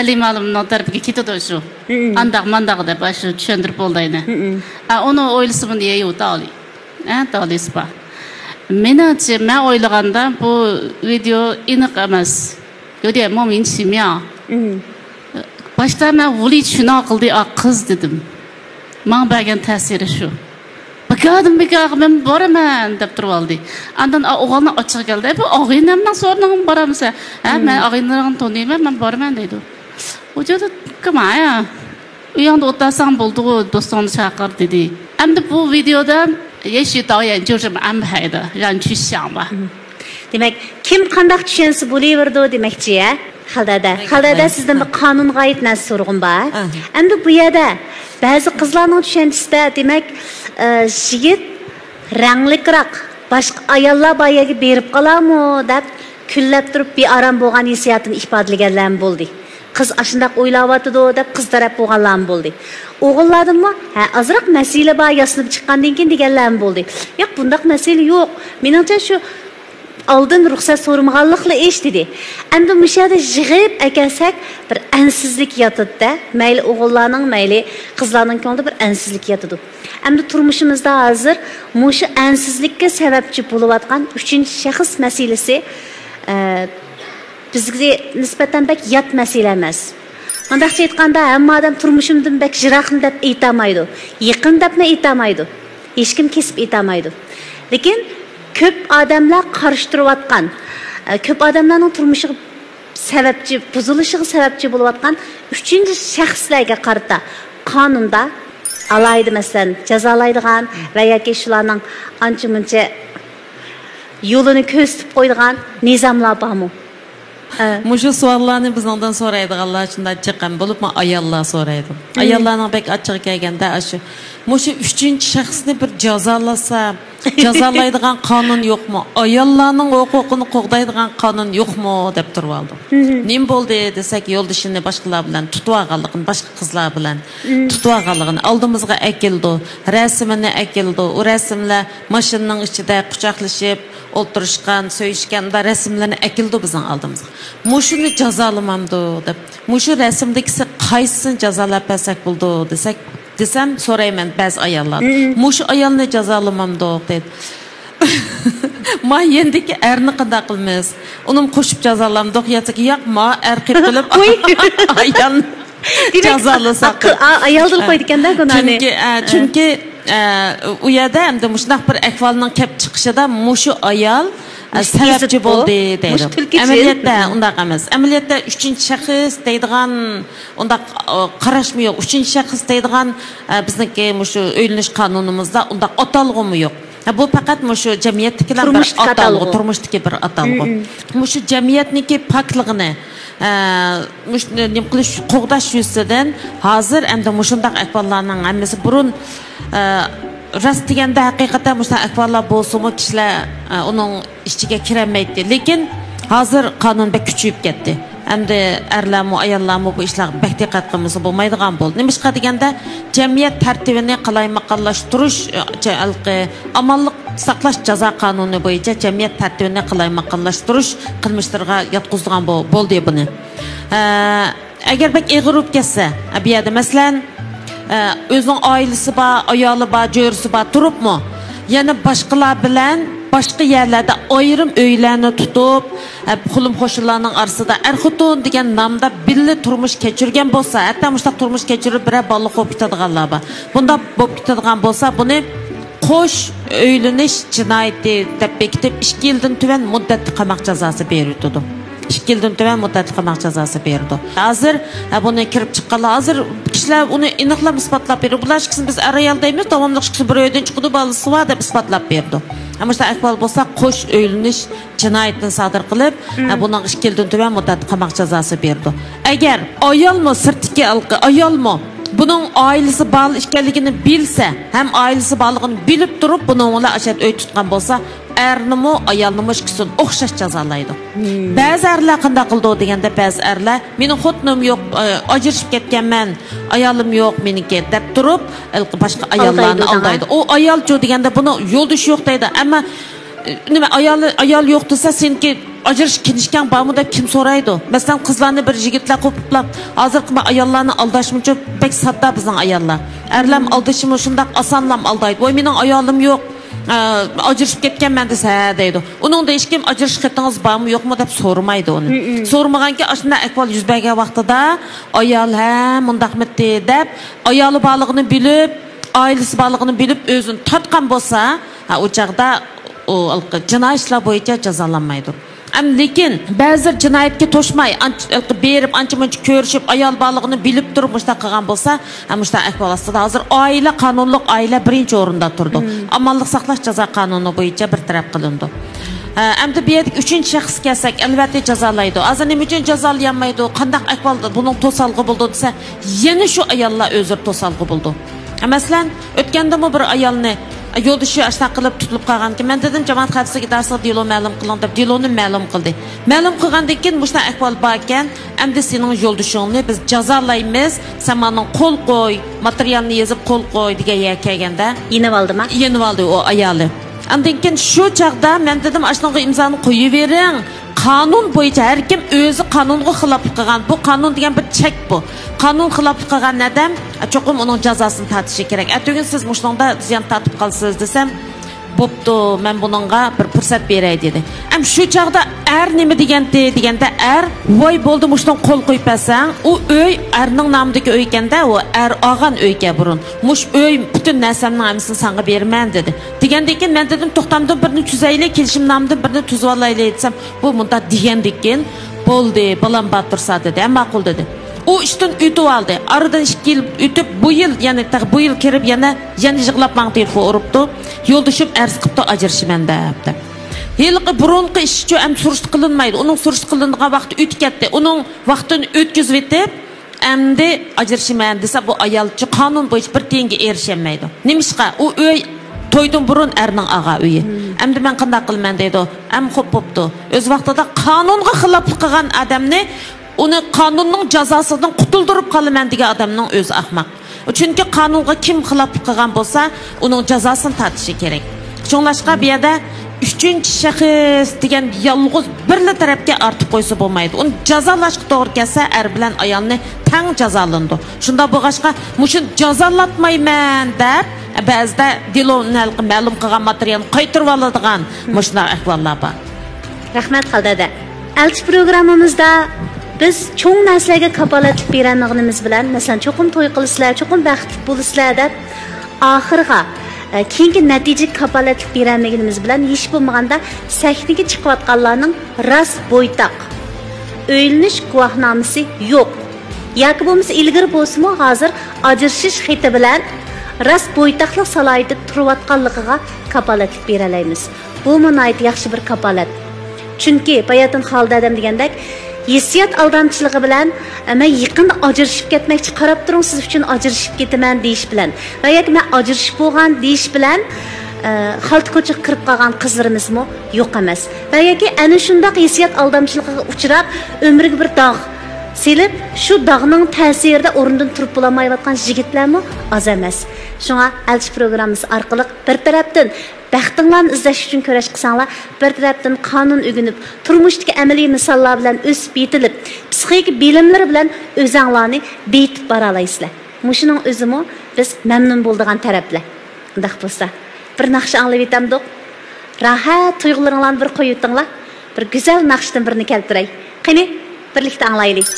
Ali malımın tarafı kitadi şu. Andaq mandaq deb shu tushuntirib bo'ldaydi. Uni o'ylasam diye yo'q tali. Tali spa. Menimcha men o'ylaganda bu video aniq emas. Yo'q, mo'min simya. Başta men vuli shuna qildi, qiz dedim. Men bergan ta'siri shu. Bakadım men boraman deb turib oldi. Andan o'g'ilni ochiq keldi. Bu og'inamdan so'rnig'im boramsa, men og'inlarni taniyman, men boraman deydi. 我觉得干嘛呀？一样的otursan bulduğu dostlarını çağır dedi. Hem de bu videoda yeşil导演就是这么安排的，让你去想吧。 Demek kim qandaq düşünse buluyordu demekçi ya. Xaldada sizden bir kanunga ait narsa sorğun var. Hem de bu yerda bazı qızlarning düşüncesinde demek yigit ranglikroq boshqa ayollar boyaga berib qolarmi deb kullab turib bir aram bo'lgan hissiyatini ifodalaganlar bo'ldi. Kız aşındak oylavatdı dep kız taraf bo'lganlar bo'ldi. O'g'illardanmi? Azroq masala bor yasinib chiqqandan keyin deganlar bo'ldi. Yo'q, bundaq masala yo'q. Meningcha shu oldin ruxsat so'ramaganlikla ish dedi. Endi mushada yig'ib akasak bir ansizlik yotadi-da. Mayli o'g'illarning, mayli qizlarning ko'nglida bir ansizlik yotadi. Endi turmushimizda hozir mushu ansizlikka sababchi bo'layotgan 3-shaxs masalasi bizga nisbatan bak yat masala emas. Андакча айтканда, hamma адам turmushimdan bek jiroqim deb aytamaydi. Yaqin deb aytamaydi. Hech kim kesib aytamaydi. Lekin ko'p odamlar qarshi turayotgan, ko'p odamlarning turmushiga sababchi, buzilishiga sababchi bo'layotgan 3-shaxslarga qarata qonunda alaydı masalan jazolaydigan va yoki shularning ancha-muncha yo'lini ko'rsatib qo'ydigan nizomlar bormi? Muşu suallarni bizden soraydiganlar shunday chiqqan bo'libmi ayollar so'raydi. Ayollarning bek ochiq kelganda shu muşu 3-shaxsni bir jazolasa, jazolaydigan qonun yo'qmi? Ayollarning huquqini qo'g'daydigan qonun yo'qmi deb turib oldim. Nim bo'ldi desak yo'ldishini boshqalar bilan tutib olganligini, boshqa qizlar bilan tutib olganligini oldimizga akildi, rasmini akildi. U rasmlar mashinaning ichida quchoqlashib o'ltirishgan, söýüşgan da rasmlarni akildi bizning oldimizga. Mushuni jazolamamdi deb. Mushu rasmdagisi qaysini jazolab bersak bo'ldi desak, desem so'rayman ba'zi ayollar. Mushu ayolni jazolamamdi dedi. Ma yendiki erni qanday qilamiz? Unim qo'shib jazolamdiq yoki yo'q, ma er qilib ayolni jazolasak. Ayoldir qo'ydi ekanda gunohni. Chunki u yerda endi mushunaq bir ahvolning kelib chiqishida mushu ayol sababchi bo'ldi deydi. Amaliyotda undaq emas. Amaliyotda 3-shaxs deydigan undaq qarashmi yo'q. 3-shaxs deydigan bizniki mushu uylanish qonunimizda undaq atalg'imi yo'q. Bu faqat mushu jamiyatdagilar bir atalg'u, turmushdagi bir atalg'u. Mushu jamiyatniki pokligini mush nim qilish qo'g'dash yuzidan hozir endi mushundaq ahvollarning hammasi burun rast deganda haqiqatan mushundaq ahvollar bo'lsa-mu kishilar uning ichiga kiramaydi. Lekin hozir qonun bek kuchayib ketdi. Endi erlarmi, ayollarmi bu ishlarga bek diqqat qilmasa bo'lmaydigan bo'ldi. Nimishqa deganda jamiyat tartibini qalaymaqqanlashtirish, amallik saqlash jazo qonuni bo'yicha jamiyat tartibini qalaymaqqanlashtirish qilmishlarga yotqizdigan bo'ldi buni. Agar bek eg'irib ketsa, bu yerda masalan o'zining oilasi bor, ayoli bor, jo'risi bor turibmi? Yana boshqalar bilan başqa yerlarda ayrim uylarni tutib, xulum xo'shinlarning orasida er-xotin degan nomda birga turmush kechirgan bo'lsa, hatto mushta turmush kechirib bir bola qo'yib ketadiganlar bor. Bunda bo'lib ketadigan bo'lsa, buni qo'sh uylanish jinoyati deb bekitib 2 yildan tuvan muddatli qamoq jazosi berildi. 2 yildan tuvan muddatli qamoq jazosi berdi. Hozir buni kirib chiqqanlar, hozir kishilar uni aniqlab isbotlab berdi. Bular chiqsin biz arayal deymiz, davomli chiqib bir uydan chiqdi, balasi va deb isbotlab berdi. Ama işte ahval bo'lsa qo'sh uylanish jinoyatini sodir qilib, bundan 2 yildan tuvan muddatli qamoq jazosi berdi. Agar ayolmi sirtiki ayolmi bunun ailesi bağlı ekanligini bilse, hem ailesi bağlılığını bilip durup bunun ola aşağı öy tutkan bolsa, ernimi, ayolnimi ikisini o'xshash jazolaydi. Ba'zi erlar qanday qildi deganda ba'zi erlar mening xotinim yo'q, ajrashib ketganman, ayolim yo'q meniki deb turib, boshqa ayollarni aldaydi. O ayolchi deganda buni yo'ldosh yo'q deydi, ammo nima ayol yo'q desa senki ajrış kinishgan bormi deb kim so'raydi? Masalan, qizlarni bir yigitlar qo'piplab, hozirgi ayollarni aldashmoqchi pek sodda bizning ayollar. Erlar aldashimi shundoq osonlam aldaydi. Voy mening ayolim yo'q, ajrashib ketganman desa deydi. Uningda hech kim ajrashib ketdingiz bormi yo'qmi deb so'ramaydi uni. So'rmaganki shunday ahvol yuz bergan vaqtida ayol mundaqmi deb ayoli borligini bilib, oilasi borligini bilib o'zini tatgan bo'lsa, o chaqda o jinoyat ishlar bo'yicha jazolanmaydi. Lekin ba'zi jinoyatga to'shmay berib ancha-muncha ko'rishib ayol borligini bilib turib mushta qilgan bo'lsa, mushta ahvol ostida hozir oila qonunliq oila birinchi o'rinda turdi. Amallik saqlash jazo qonuni bo'yicha bir taraf qilindi. Endi bu yerda 3-shaxs kelsak, albatta jazolaydi. Hozir nima uchun jazolanmaydi? Qanday ahvolda buning to'salg'i bo'ldi desa, yana shu ayollar o'zir to'salg'i bo'ldi. Masalan, o'tgandami bir ayolni yo'ldoshi ashta qilib tutilib qolganki, men dedim jamoat xavfsizligi idorasiga delo ma'lum qiling deb deloni ma'lum qildi. Ma'lum qilgandan keyin bu ahvol bor ekan, endi sening yo'ldoshingni biz jazolaymiz, sen mening qo'l qo'y, materialni yozib qo'l qo'y degan yer kelganda, yenib oldimi? Yenib oldi o ayoli. Ondan keyin shu chaqda men dedim, ashunga imzoni qo'yavering. Qonun bo'yicha har kim o'zi qonunga xilof qilgan. Bu qonun degan bir chek bu. Qonun xilof qilgan odam cho'qim uning jazosini tortishi kerak. Atugin siz mushunda ziyon tortib qolsiz desam, bo'pti, men buningga bir fursat beray dedi. Ham shu chaqda er nima deganda er voy bo'ldi mushdan qo'l qo'yib pasang, u uy erning nomidagi uy ekanda, u er olgan uyga burun. Mush uy butun narsamning hammasini senga berman dedi. Degandan keyin men dedim, to'xtamdan birini tuzaylik, kelishimnomdan birini tuzib olaylik desam, bu munda degandan keyin bo'ldi, balam batursa dedi. Ham ma'qul dedi. O işten ütüp aldı. Aradan 2 yıl ütüp bu yıl kirip yana yığılap bana telefon uruptu. Yo'ldashib arz qilibdi ajrashiman debdi. Yilqi burunqi ishchi ham surish qilinmaydi. Uning surish qilinadigan vaqti o'tib ketdi. Uning vaqtini o'tkazib etib, endi ajrashiman desa bu ayolchi qonun bo'yicha bir tenga erishmaydi. Nimishqa u uy to'ydan burun erning ag'a uyi. Endi men qanday qilman deydi. Ham xo'p bo'pti. O'z vaqtida qonunga xiloflik qilgan odamni onu kanunun cezasından kurtuldurıp kalımen diye adamın öz ahmak. Çünkü kanunga kim xilaflık qilgan bolsa, onun cezasını tartışı gerek. Şoňlaşqa bir yerde 3-nji şahs degan yalğız birli tarafga artib qo'ysa bo'lmaydi. Uni jazolashga to'g'ri kelsa, er bilan ayolni tang jazolandi. Shunda bo'lg'achqa, mushun jazolatmayman deb ba'zida dilonalqi ma'lum qilgan materialni qaytarib oladigan mushunday ahvollar bor. Rahmat qildida. Elchi programmamizda biz çoğun narsalarga kapolatlik berganligimiz bilan, masalan, cho'qim to'y qilsizlar, cho'qim baxtli bo'lasizlar deb oxirga keyingi natija kapolatlik berganligimiz bilan ish bo'lmaganda sahnaga chiqayotganlarning rost bo'ytaq o'ylanish guvohnomasi yo'q. Yoki bo'lmasa ilgari bo'lsa-mu, hozir ajrashish xati bilan rost bo'ytaqlik salohiyati turayotganligiga kapolatlik bera olamiz. Bu nihoyat yaxshi bir kapolat. Chunki bayatın xalda adam degandek hissiyat aldamchiligi bilan men yaqinda ajrashib ketmoqchi, qarab turing, siz uchun ajrashib ketaman deyish bilan va yoki men ajrashib bo'lgan deyish bilan xalta ko'chiq kirib qolgan qizlarimizmi yo'q emas. Va yoki ana shunday hissiyat aldamchiligiga uchrab umriga bir dog' selib, shu dog'ning ta'sirida o'rnidan turib bo'lmayotgan yigitlarmi oz emas. Shunga elchi programmasi orqali bir tarafdan baxtinglarni izlash uchun kurash qilsanglar, bir tarafdan qonun o'rganib, turmushdagi amaliy misollar bilan o'sib yetilib, psixik bilimlari bilan o'zinglarni betib bora olasizlar. Mushuning o'zimi biz mamnun bo'ladigan taraflar. Undaq bo'lsa, bir naqsh anglab yetamdiq. Rahat tuyg'ularinglarni bir qo'yib o'tinglar. Bir go'zal naqshdan birini keltiray. Qani, birlikda anglaylik.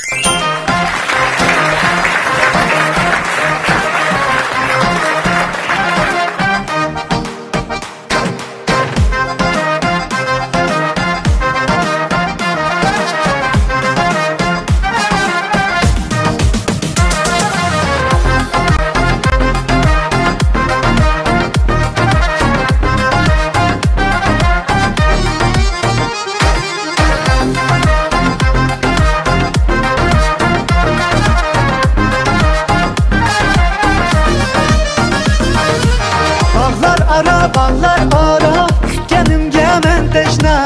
Bağlar ara, kendimge men teşna,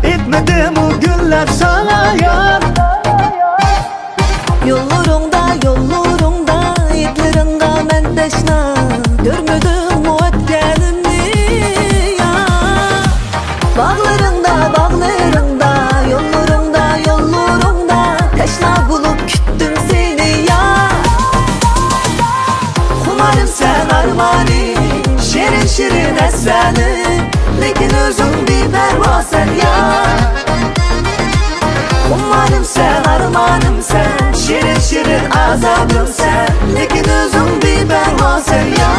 etmedim o günler sana yar. Yollarında, etlerinde men teşna, görmedim o etkenimni ya. Bağlarında, yollarında, teşna bulup küttüm seni ya. Kumarım sen armanim, şirin eseni, lekin özün bir perva sen ya. Umarım sen, armanım sen, şirin azabım sen, lekin özün bir perva sen ya.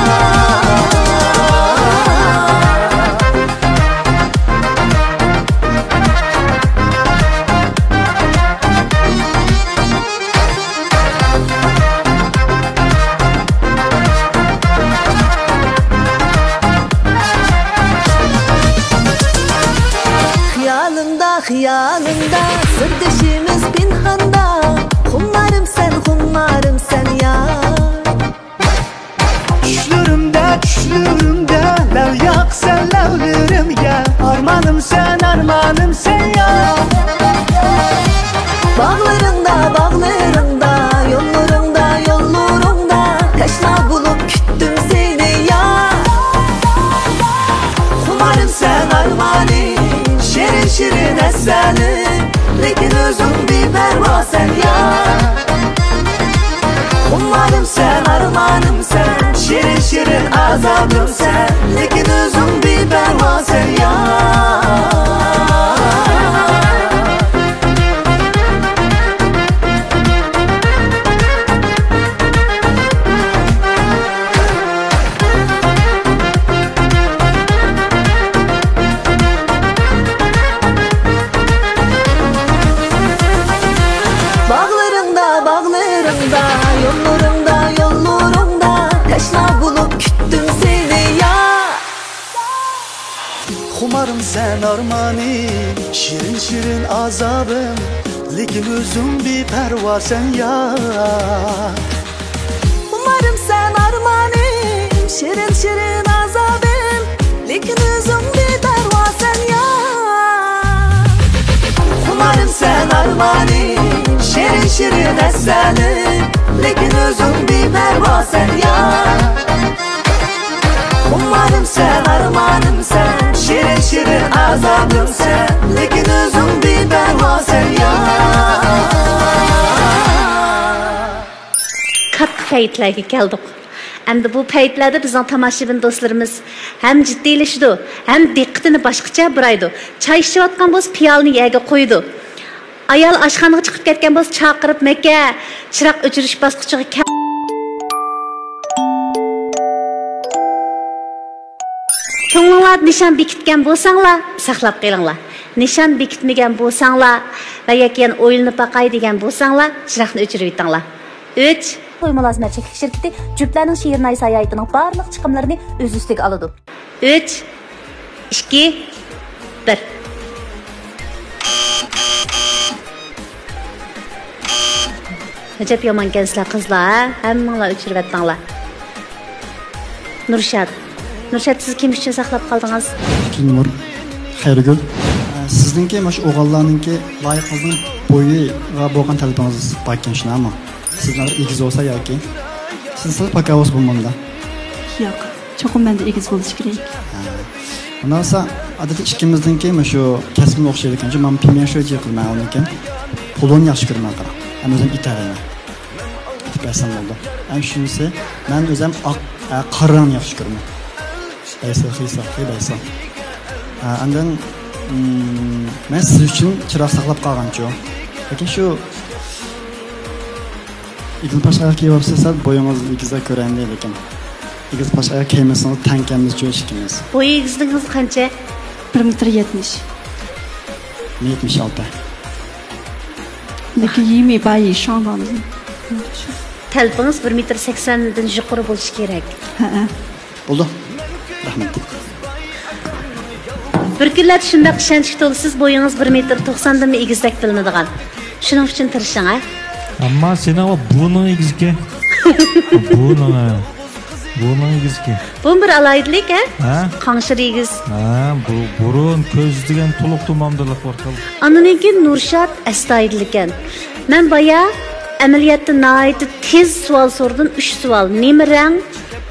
Hıyalında, sırdaşımız pinhanda, kumlarım sen ya. Düşlerimde, lev yak sen levlerim ya. Armanım sen ya. Bağlarında, yollarında, teşna bulup küttüm seni ya. Kumarım sen armanim, şirin eseni, lekin özün bir perva sen ya. Umarım sen, armanım sen, şirin azabım sen, lekin özün bir perva beperva sen ya. Umarım sen armanim, şirin şirin azabım, lekin özün bir perva sen ya. Umarım sen armanim, şirin şirin azabım, lekin özün bir perva sen ya. Umarım sen armanim, şirin şirin eselim, lekin özün bir perva sen ya. Umarım sen armanım sen, şirin şirin azabım sen, lekin özün bir perva sen ya. Qattiq paytlarga keldik. Endi bu paytlarda bizning tomoshabin do'stlarimiz ham jiddiylashdi, ham diqqatini boshqacha buraydi. Choy ichayotgan bo'lsa, piyolani yerga qo'ydi. Ayol oshxonaga chiqib ketgan bo'lsa, chaqirib Makka chiroq o'chirish bosqichiga Ko'nglinlar nishon bekitgan bo'lsanglar, saqlab qo'yinglar. Nishon bekitmagan bo'lsanglar va yoki o'yinni baqay degan bo'lsanglar, chiroqni o'chirib yutinglar. 3. To'y mulozimat cheklik shirkati Juplarning Shirnay sayohatining barliq chiqimlarini o'z ustiga oladi. 3 2 1 Necap yomon kensizlar qizlar, hammanglar o'chirib yotdinglar. Nurshad, siz kim uchun saqlab qoldingiz? Kimur, Xayrigul. Sizningki mana shu o'g'illarningki loyiqingizning bo'yiga bo'lgan talabingiz bor ekan shunami? Sizlar egiz bo'lsa yoki sizlar pakavos bo'lmanda. Yo'q, cho'qim menda egiz bo'lishi kerak. Undan so'ng odatda ikkimizningki mana shu kasbga o'xshaydi ekan. Men pimenshoj qilman ekan. Pulon yaxshi ko'raman qara. Ham o'zim itarayman. Tipasam bo'ldi. Ham shunisi, men o'zim qarang yaxshi ko'raman. Baysa. Andan men siz uchun chiroq saqlab qolgancho. Lekin shu İgiz paşaya kiyapsiz, boyunuz igizga ko'rindi lekin. İgiz paşaya kiymasangiz tankamiz jo'shikimiz. Bo'yi igizingiz qancha? 1.70 m. 76. Lekin yemi bayi shondan. Talpingiz 1.80 m dan yuqori bo'lishi kerak. Ha. Bo'ldi. Rahmat. Bir kunlar shunday ishonchga to'lsiz, bo'yingiz 1.90 dan igizdak bilinadigan. Shuning uchun tirishing, ha? Ama senin o bunun igizki. Bunun igizki. Bu bir alaydilik, ha? Qanşır igiz. Bu burun, köz degan tuluq tumamdırlık var. Anınınki Nurshad astoydilikan. Men baya amaliyotda nayt tez savol sordum, 3 savol. Nima rang,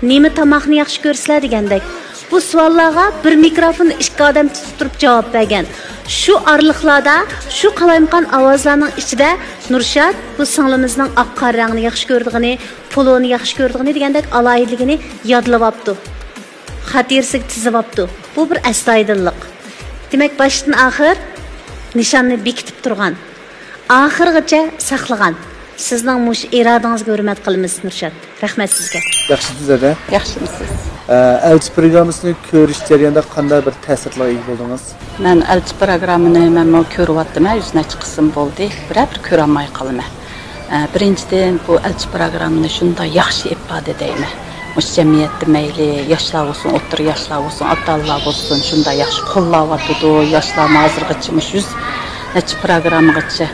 nima tomoqni yaxshi ko'rsizlar degandek. Bu savollarga bir mikrofonni 2 odam tutib turib javob bergan. Şu arlıqlarda, şu qalayımqan ovozlarning ichida Nurshad bu singlimizning oq rangni yaxshi ko'rdigini, puloni yaxshi ko'rdigini degandek alohidligini yodlabapti. Xatirsiz tizibapti. Bu bir astoydillik. Demak, boshdan oxir nishonni bekitib turgan, oxirgacha saqlagan. Sizning mush irodangizga hurmat qilamiz Nurshad. Rahmat sizga. Yaxshimisiz-da? Yaxshimisiz. Elchi programmasini ko'rish jarayonida qanday bir ta'sirlarga ega bo'ldingiz? Men elchi programmani men ko'ryaptim, o'zina chiqsim bo'ldi. Bir ko'ra olmay qolman. Birinchidan bu elchi programmani shunday yaxshi ifoda deyman. Mush jamiyatda mayli, yoshlar bo'lsin, o'rta yoshlar bo'lsin, ota-onalar bo'lsin, shunday yaxshi qo'llayapti. Yoshlar hozirgacha mush 100 necha programmagacha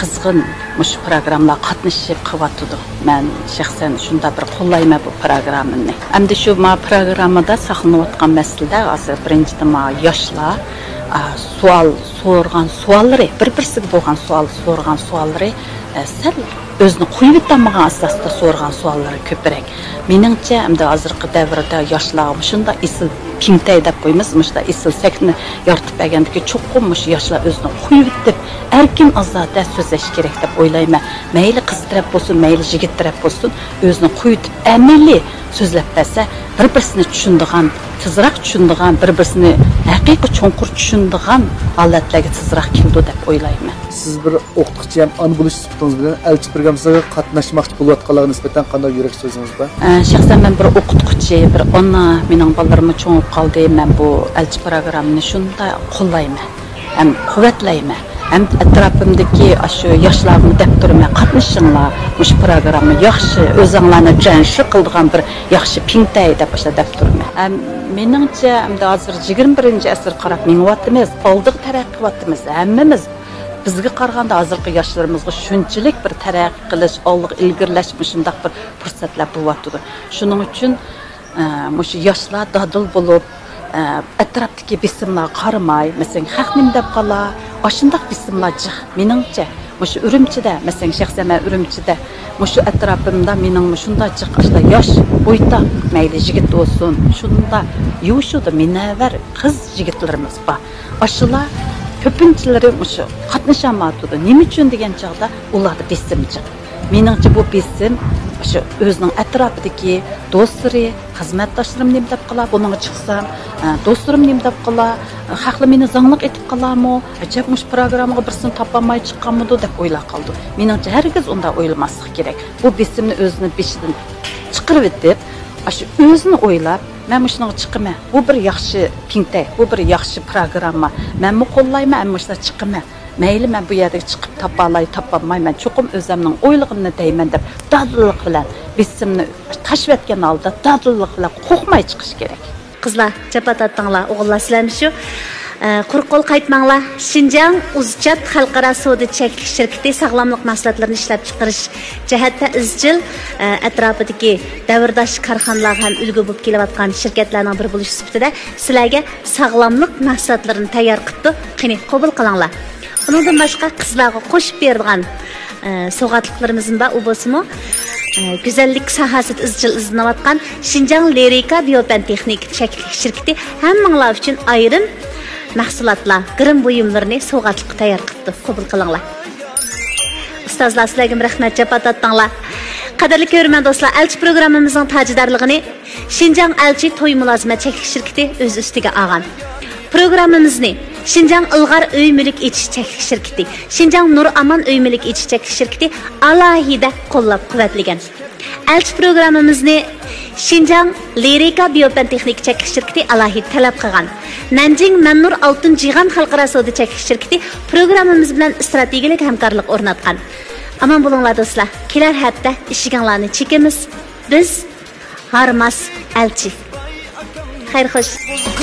qizg'in mush programmalar qatnashib qilyapti. Men shaxsan shunda bir qo'llayman bu programmani. Endi shu programmada saqlanayotgan masalalar hozir birinchidan yoshlar savol so'rgan savollari, bir-birsiga bo'lgan savol so'rgan savollari sal o'zini qo'yib o'tmagan asosda so'rgan savollari ko'proq. Meningcha, endi hozirgi davrda yoshlar shunda isil Pinkday deb qo'ymiz, muşda isil sakni yaratib bergandiki, cho'qim mush yoshlar o'zini qo'yib deb erkin ozoda so'zlash kerak deb o'ylayman. Mayli qiz taraf bo'lsin, mayli yigit taraf bo'lsin, o'zini qo'yib amaliy so'zlab bersa, bir-birini tushundigan, tezroq tushundigan, bir-birini haqiqiy cho'nqur tushundigan holatlarga tezroq keldi deb o'ylayman. Siz bir o'qituvchi ham ona bo'lish sifatingiz bilan elchi programmasiga qatnashmoqchi bo'layotganlarga nisbatan qanday yurak so'zingiz bor? Shaxsan men bir o'qituvchi, bir ona, mening bolalarim cho'ngib qoldi. Men bu elchi programmani shunday qo'llayman, ham quvvatlayman. Hem etrafımdaki şu yaşlarını dep durma qatnashinglar, bu programma yaxshi, o'zinglarni janshi qildigan bir yaxshi Pinkday deb dep durma. Meningcha hamda hozir 21-asr qarab mingyapmiz, oldiq taraqqiy qilyapmiz. Hammamiz bizga qaraganda hozirgi yoshlarimizga shunchalik bir taraqqiy qilish, oldiq ilgirlash shunday bir fursatlar bo'lyapti. Shuning uchun shu yoshlar dadil bo'lib, atrofdagi bisimlar qaramay, masalan, haq nim deb qala, ashundaq bisimlar jiq. Meningcha, shu Urumchida, masalan, shaxsan men Urumchida, shu atrofimda mening shunday jiq ashlar yosh bo'yda, mayli yigit bo'lsin, shunda yushuda menavar qiz yigitlarimiz bor. Ashlar ko'pinchilari shu qatnashamaydi. Nima uchun degan chog'da ularda bisim jiq. Meningcha bu bisim shu o'zining atrofidagi do'stlari, xizmatdoshlarim nim deb qala, bunga chiqsam, do'stlarim nim deb qala, haqli meni zangliq etib qalarmi, ajab mush programmaga birsini topolmay chiqqanmidi deb o'ylab qoldi. Meningcha hargiz unda o'ylamaslik kerak. Bu bisimni o'zini beshidan chiqarib etib, shu o'zini o'ylab, men shunga chiqaman. Bu bir yaxshi Pinkday, bu bir yaxshi programma. Men mi qo'llayman, ammo shunga chiqaman. Mayli men bu yerga chiqib topolmayman, cho'qim o'zimning o'ylig'imni deyman deb dadillik bilan bisimni tashib etgan holda dadillik bilan qo'rqmay chiqish kerak. Qizlar, chapat attinglar, o'g'illar sizlarni shu quruq qo'l qaytmanglar. Xinjiang Uzchat xalqaro savdo cheklik shirkati sog'lomlik mahsulotlarini ishlab chiqarish jihatda izchil atrofidagi davrdosh korxonalarga ham ulgu bo'lib kelayotgan shirkatlarning biri bo'lish sifatida sizlarga sog'lomlik mahsulotlarini tayyor qilibdi. Qani qabul qilinglar. Bundan başqa qizlarga qo'shib bergan sovg'atliklarimiz bor, u bo'lsa-mu güzellik sahasida izchil izlanayotgan Xinjiang Lirika Biopen Texnik Cheklik shirkati hammanglar uchun ayrim mahsulotlar, grim buyumlarini sovg'atlikqa tayyor qilibdi. Qabul qilinglar. Ustozlar, sizlarga rahmat chapat atdinglar. Qadrli ko'rman do'stlar, elchi programmamizning tajidorligini Xinjiang elchi to'y mulozimat cheklik shirkati o'z ustiga olgan. Programmamizni Xinjiang Ilg'ar uy mulk etish cheklik shirkati, Xinjiang Nur Aman uy mulk etish cheklik shirkati alohida qo'llab-quvvatlagan. Elchi programmamizni Xinjiang Lirika Biopen Texnik cheklik shirkati alohida talab qilgan. Nanjing Mannur Oltin Jigan xalqaro savdo cheklik shirkati programmamiz bilan strategik hamkorlik o'rnatgan. Aman bo'linglar do'stlar. Kelar hafta ishinglarni chekamiz. Biz Harmas elchi. Xayr xo'sh.